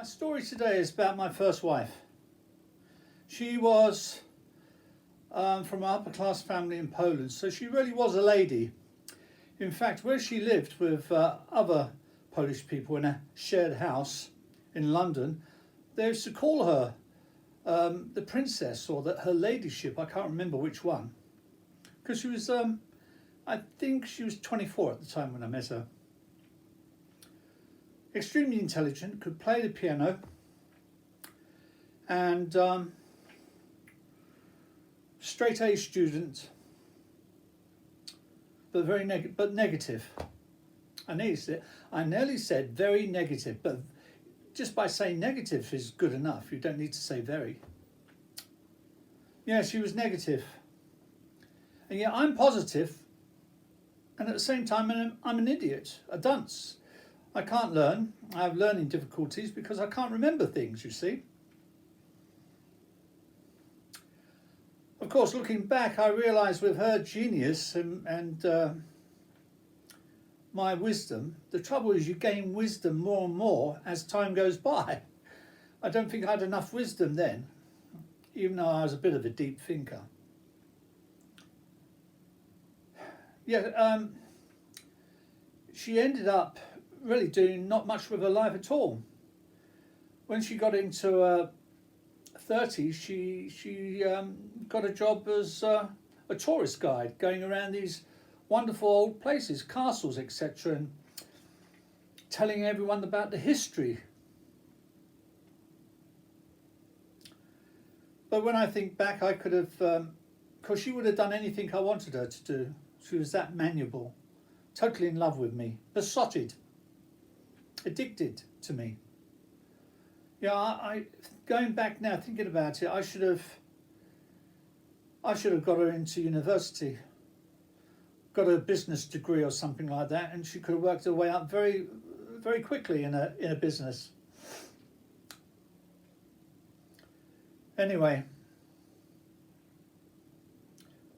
My story today is about my first wife. She was from an upper class family in Poland, so she really was a lady. In fact, where she lived with other Polish people in a shared house in London, they used to call her the princess or her ladyship. I can't remember which one, because she was, I think she was 24 at the time when I met her. Extremely intelligent, could play the piano, and straight A student, but very negative. I nearly said very negative, but just by saying negative is good enough. You don't need to say very. Yeah, she was negative, and yet I'm positive, and at the same time I'm an idiot, a dunce. I can't learn. I have learning difficulties because I can't remember things, you see. Of course, looking back, I realise with her genius and my wisdom, the trouble is you gain wisdom more and more as time goes by. I don't think I had enough wisdom then, even though I was a bit of a deep thinker. Yeah, she ended up really doing not much with her life at all. When she got into her 30s, she got a job as a tourist guide, going around these wonderful old places, castles, etc., and telling everyone about the history. But when I think back, I could have, because she would have done anything I wanted her to do. She was that manable, totally in love with me, besotted, addicted to me. Yeah, I going back now, thinking about it, I should have got her into university, got a business degree or something like that, and she could have worked her way up very, very quickly in a business. Anyway,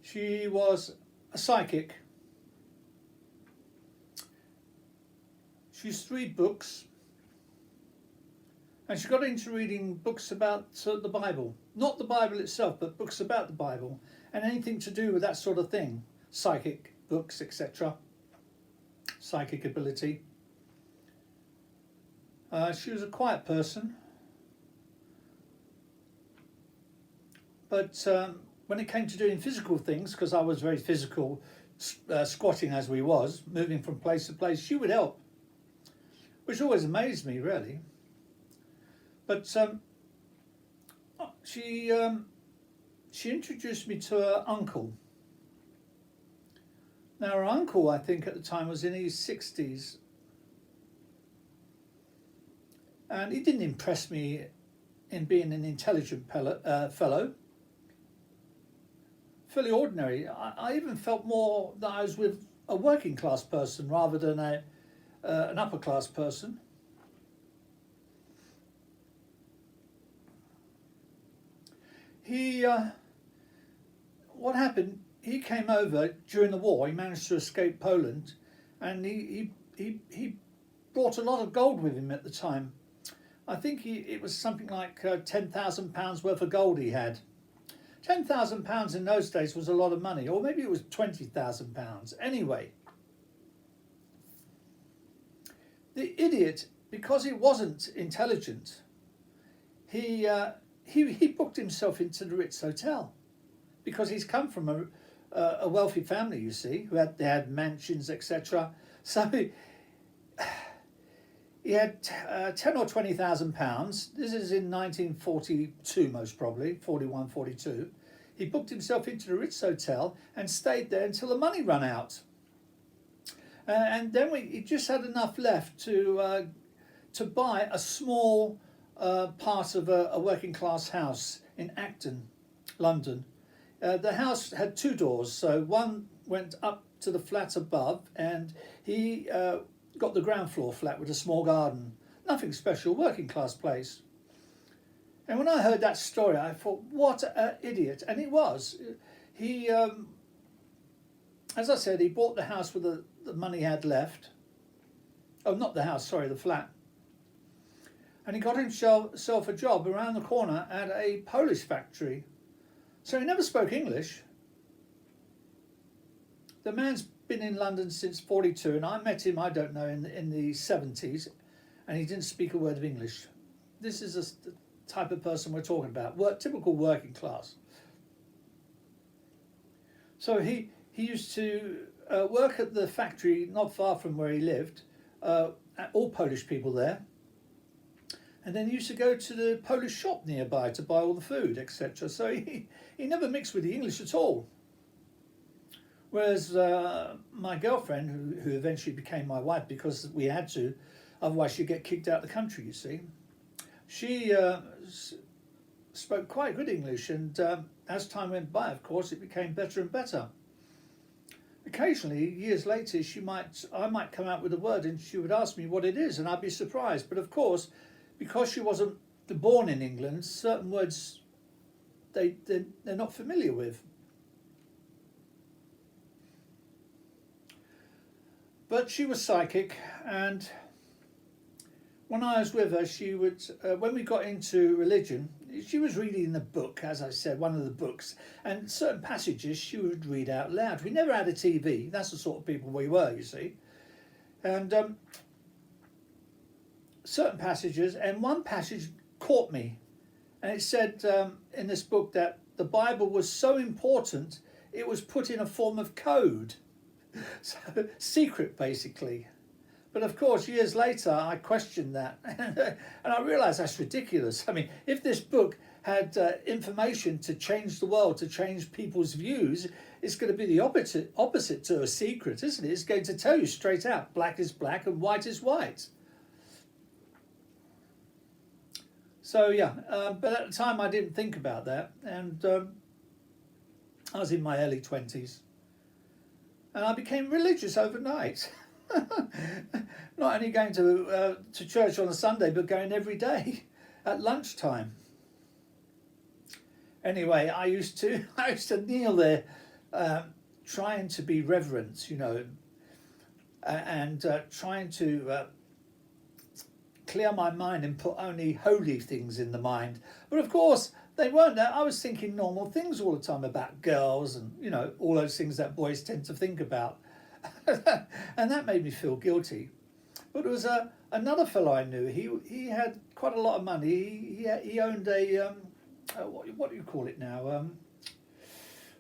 she was a psychic. She used to read books, and she got into reading books about the Bible. Not the Bible itself, but books about the Bible, and anything to do with that sort of thing. Psychic books, etc. Psychic ability. She was a quiet person, but when it came to doing physical things, because I was very physical, squatting as we was, moving from place to place, she would help, which always amazed me, really. But she introduced me to her uncle. Now, her uncle, I think at the time, was in his 60s. And he didn't impress me in being an intelligent fellow. Fairly ordinary. I even felt more that I was with a working class person rather than an upper class person. What happened? He came over during the war. He managed to escape Poland, and he brought a lot of gold with him at the time. I think it was something like £10,000 worth of gold he had. £10,000 in those days was a lot of money, or maybe it was £20,000. Anyway, the idiot, because he wasn't intelligent, he booked himself into the Ritz Hotel, because he's come from a wealthy family, you see, they had mansions, etc. So he had 10 or 20,000 pounds. This is in 1942, most probably, 41, 42. He booked himself into the Ritz Hotel and stayed there until the money ran out. And then he just had enough left to buy a small part of a working class house in Acton, London. The house had two doors, so one went up to the flat above, and he got the ground floor flat with a small garden. Nothing special, working class place. And when I heard that story, I thought, what an idiot. And he was. He, as I said, he bought the house with the money he had left. Oh, not the house, sorry, the flat. and he got himself a job around the corner at a Polish factory. So he never spoke English. The man's been in London since 42, and I met him, I don't know, in the 70s, and he didn't speak a word of English. This is the type of person we're talking about, typical working class. So he used to work at the factory not far from where he lived, all Polish people there. And then he used to go to the Polish shop nearby to buy all the food, etc. So he never mixed with the English at all. Whereas my girlfriend, who eventually became my wife because we had to, otherwise she'd get kicked out of the country, you see, she spoke quite good English, and as time went by, of course, it became better and better. Occasionally, years later, I might come out with a word and she would ask me what it is, and I'd be surprised. But of course, because she wasn't born in England, certain words they're not familiar with. But she was psychic, and when I was with her, she would, when we got into religion, she was reading the book, as I said, one of the books, and certain passages she would read out loud. We never had a TV. That's the sort of people we were, you see. And certain passages, and one passage caught me, and it said in this book that the Bible was so important it was put in a form of code, so secret basically. But of course, years later, I questioned that, and I realised that's ridiculous. I mean, if this book had information to change the world, to change people's views, it's going to be the opposite to a secret, isn't it? It's going to tell you straight out, black is black and white is white. So yeah, but at the time I didn't think about that, and I was in my early 20s, and I became religious overnight. Not only going to church on a Sunday, but going every day at lunchtime. Anyway, I used to kneel there, trying to be reverent, you know, and trying to clear my mind and put only holy things in the mind. But of course, they weren't. I was thinking normal things all the time about girls and, you know, all those things that boys tend to think about. And that made me feel guilty. But there was another fellow I knew. He had quite a lot of money. He owned a what do you call it now?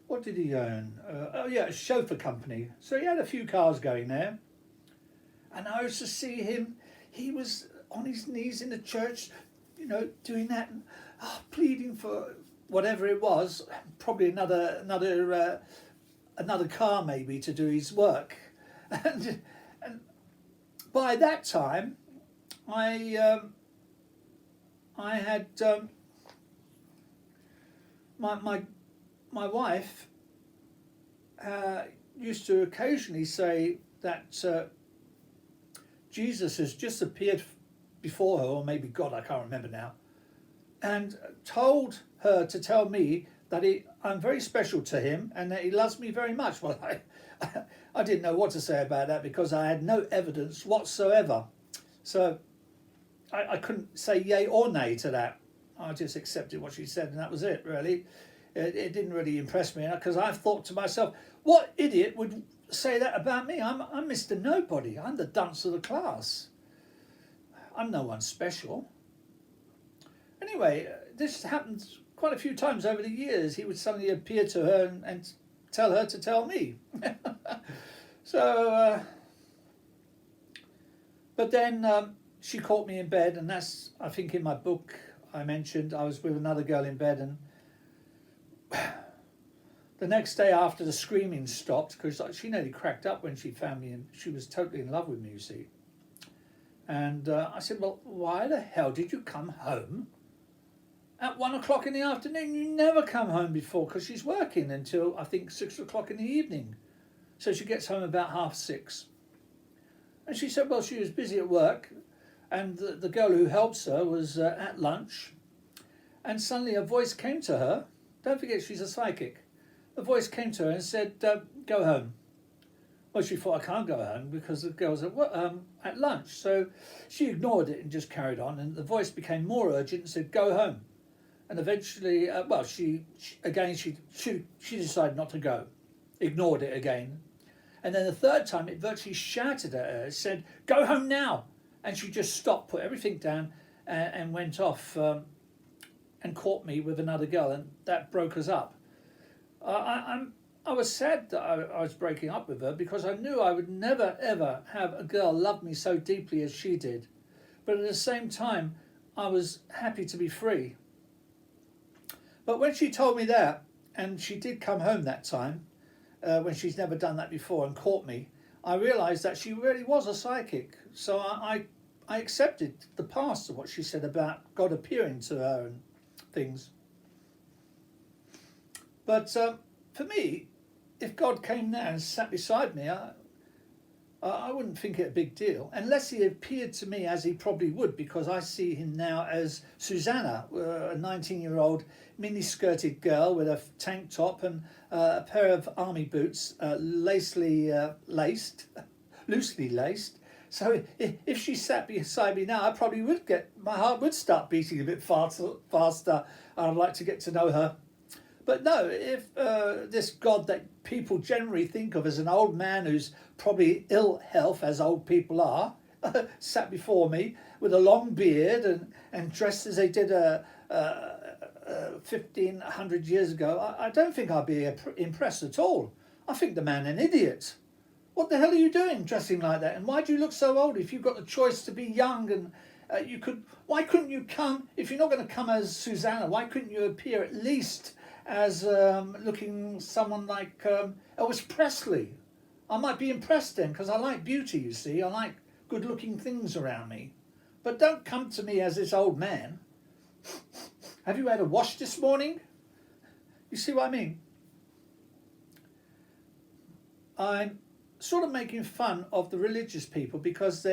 What did he own? A chauffeur company. So he had a few cars going there. And I used to see him. He was on his knees in the church, you know, doing that, and, pleading for whatever it was. Probably another car maybe to do his work. And by that time, I had my wife used to occasionally say that Jesus has just appeared before her, or maybe God, I can't remember now, and told her to tell me that I'm very special to him and that he loves me very much. Well, I didn't know what to say about that because I had no evidence whatsoever. So I couldn't say yay or nay to that. I just accepted what she said, and that was it, really. It didn't really impress me, because I thought to myself, what idiot would say that about me? I'm Mr. Nobody. I'm the dunce of the class. I'm no one special. Anyway, this happened quite a few times over the years. He would suddenly appear to her and tell her to tell me. So, but then she caught me in bed, and that's, I think in my book I mentioned, I was with another girl in bed, and the next day after the screaming stopped, because she nearly cracked up when she found me, and she was totally in love with me, you see. And I said, well, why the hell did you come home at 1 o'clock in the afternoon? You never come home before, because she's working until, I think, 6 o'clock in the evening. So she gets home about 6:30. And she said, well, she was busy at work, and the girl who helps her was at lunch, and suddenly a voice came to her. Don't forget, she's a psychic. A voice came to her and said, go home. Well, she thought, I can't go home because the girls are at lunch. So she ignored it and just carried on. And the voice became more urgent and said, go home. And eventually, she decided not to go, ignored it again. And then the third time, it virtually shouted at her, said, go home now. And she just stopped, put everything down, and went off and caught me with another girl. And that broke us up. I was sad that I was breaking up with her because I knew I would never, ever have a girl love me so deeply as she did. But at the same time, I was happy to be free. But when she told me that, and she did come home that time, when she's never done that before and caught me, I realised that she really was a psychic. So I accepted the past of what she said about God appearing to her and things. But for me, if God came there and sat beside me, I wouldn't think it a big deal, unless he appeared to me as he probably would, because I see him now as Susanna, a 19-year-old mini-skirted girl with a tank top and a pair of army boots, loosely laced. So if she sat beside me now, I probably would my heart would start beating a bit faster. I'd like to get to know her. But no, if this God that people generally think of as an old man who's probably ill health, as old people are, sat before me with a long beard and dressed as they did 1,500 years ago, I don't think I'd be impressed at all. I think the man an idiot. What the hell are you doing dressing like that? And why do you look so old if you've got the choice to be young and why couldn't you come, if you're not going to come as Susanna, why couldn't you appear at least as looking someone like Elvis Presley? I might be impressed then, because I like beauty, you see. I like good looking things around me. But don't come to me as this old man. Have you had a wash this morning? You see what I mean? I'm sort of making fun of the religious people because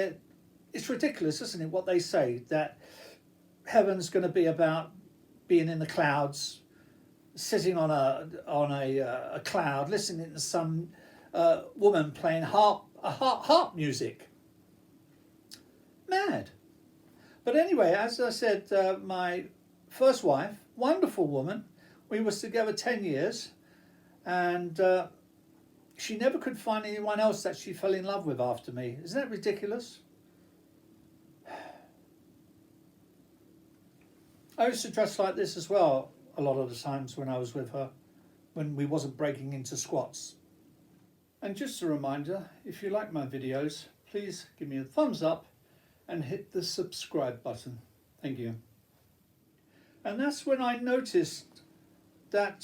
it's ridiculous, isn't it, what they say, that heaven's going to be about being in the clouds, sitting on a cloud, listening to some woman playing harp music. Mad. But anyway, as I said, my first wife, wonderful woman, we was together 10 years, and she never could find anyone else that she fell in love with after me. Isn't that ridiculous? I used to dress like this as well a lot of the times when I was with her, when we wasn't breaking into squats. And just a reminder, if you like my videos, please give me a thumbs up and hit the subscribe button. Thank you. And that's when I noticed that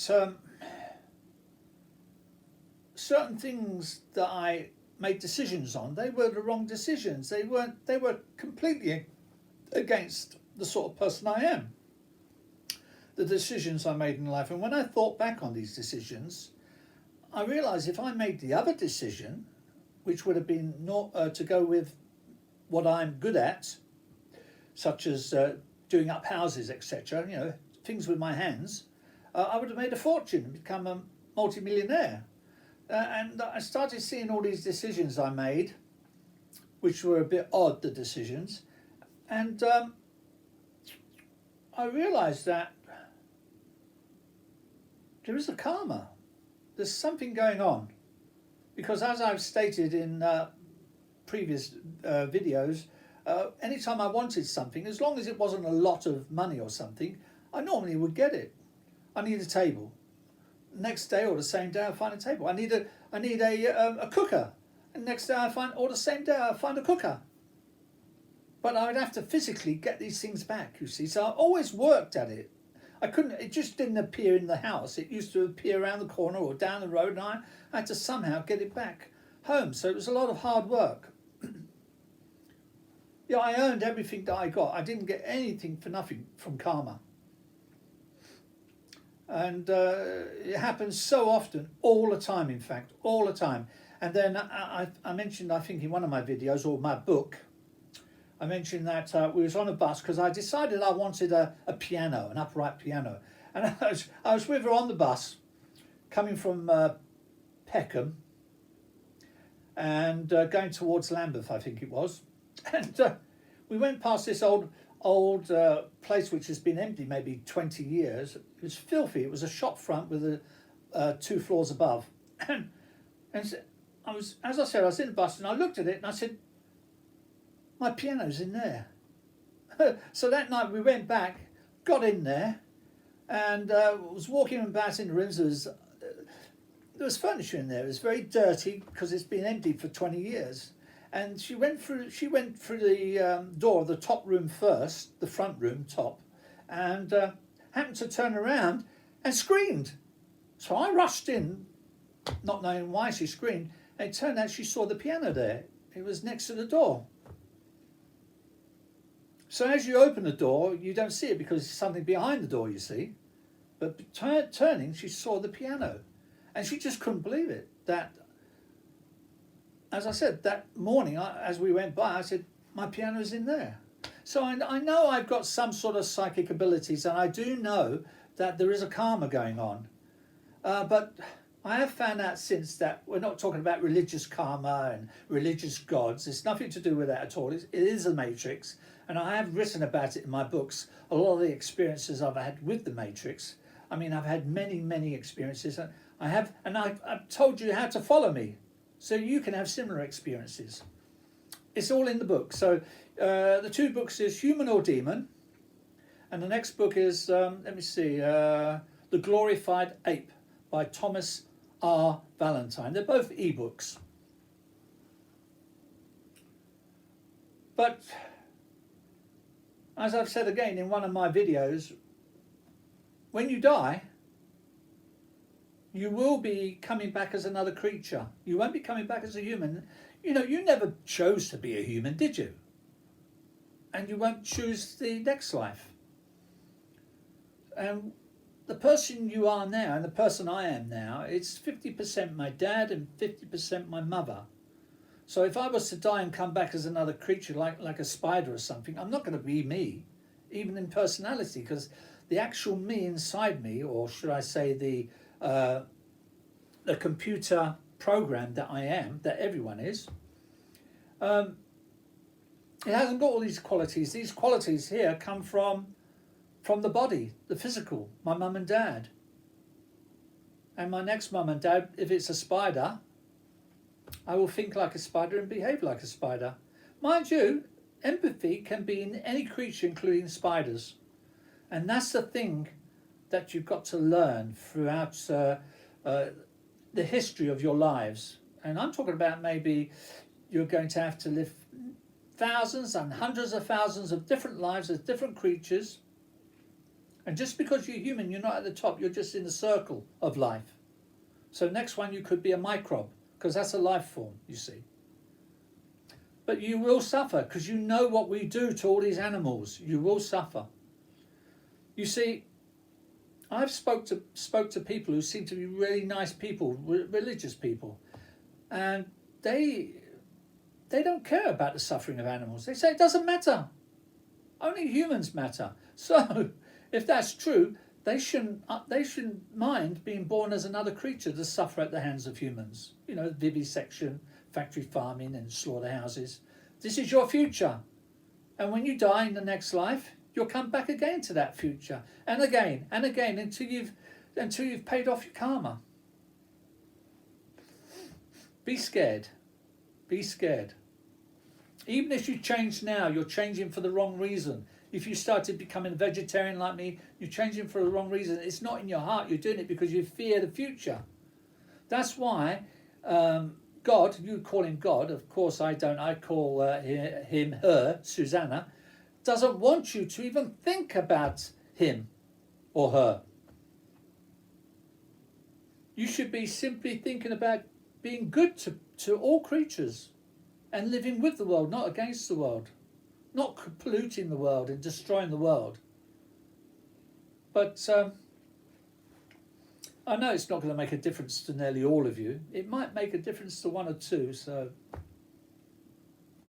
certain things that I made decisions on, they were the wrong decisions. They were completely against the sort of person I am. The decisions I made in life. And when I thought back on these decisions, I realised if I made the other decision, which would have been not to go with what I'm good at, such as doing up houses, etc., things with my hands, I would have made a fortune and become a multi-millionaire. And I started seeing all these decisions I made, which were a bit odd, the decisions, and I realised that there is a karma. There's something going on. Because as I've stated in previous videos, anytime I wanted something, as long as it wasn't a lot of money or something, I normally would get it. I need a table. Next day or the same day I find a table. I need a cooker. And next day or the same day I find a cooker. But I would have to physically get these things back, you see. So I always worked at it. It just didn't appear in the house. It used to appear around the corner or down the road, and I had to somehow get it back home. So it was a lot of hard work. Yeah, I earned everything that I got. I didn't get anything for nothing from karma. And it happens so often, all the time, in fact, all the time. And then I mentioned, I think in one of my videos or my book, I mentioned that we was on a bus because I decided I wanted a piano, an upright piano. And I was with her on the bus, coming from Peckham. and going towards Lambeth, I think it was. And we went past this old place which has been empty maybe 20 years. It was filthy. It was a shop front with 2 floors above. And I was, as I said, I was in the bus and I looked at it and I said, my piano's in there. So that night we went back, got in there, and was walking about in the rooms. There was furniture in there. It was very dirty because it's been empty for 20 years. And she went through the door of the top room first, the front room top, and happened to turn around and screamed. So I rushed in, not knowing why she screamed, and it turned out she saw the piano there. It was next to the door. So as you open the door, you don't see it because there's something behind the door, you see. But turning, she saw the piano. And she just couldn't believe it. That, as I said, that morning, as we went by, I said, my piano's in there. So I know I've got some sort of psychic abilities, and I do know that there is a karma going on. But I have found out since that we're not talking about religious karma and religious gods. It's nothing to do with that at all. It is a matrix. And I have written about it in my books, a lot of the experiences I've had with the matrix. I mean, I've had many, many experiences. I've told you how to follow me so you can have similar experiences. It's all in the book. So the 2 books is Human or Demon. And the next book is, The Glorified Ape by Thomas R. Valentine. They're both ebooks. But as I've said again in one of my videos, when you die, you will be coming back as another creature. You won't be coming back as a human. You know, you never chose to be a human, did you? And you won't choose the next life. And the person you are now and the person I am now, it's 50% my dad and 50% my mother. So if I was to die and come back as another creature, like a spider or something, I'm not going to be me, even in personality, because the actual me inside me, or should I say the computer program that I am, that everyone is, it hasn't got all these qualities. These qualities here come from the body, the physical, my mum and dad. And my next mum and dad, if it's a spider, I will think like a spider and behave like a spider. Mind you, empathy can be in any creature, including spiders. And that's the thing that you've got to learn throughout the history of your lives. And I'm talking about maybe you're going to have to live thousands and hundreds of thousands of different lives as different creatures. And just because you're human, you're not at the top, you're just in the circle of life. So next one, you could be a microbe, because that's a life form, you see. But you will suffer, because you know what we do to all these animals. You will suffer. You see, I've spoke to people who seem to be really nice people, religious people, and they don't care about the suffering of animals. They say it doesn't matter. Only humans matter. So, if that's true, they shouldn't mind being born as another creature to suffer at the hands of humans. You know, vivisection, factory farming, and slaughterhouses. This is your future, and when you die in the next life, you'll come back again to that future, and again until you've paid off your karma. Be scared. Be scared. Even if you change now, you're changing for the wrong reason. If you started becoming a vegetarian like me, you're changing for the wrong reason. It's not in your heart. You're doing it because you fear the future. That's why God, you call him God, of course I don't. I call him, her, Susanna, doesn't want you to even think about him or her. You should be simply thinking about being good to all creatures and living with the world, not against the world. Not polluting the world and destroying the world. But I know it's not going to make a difference to nearly all of you. It might make a difference to one or two, so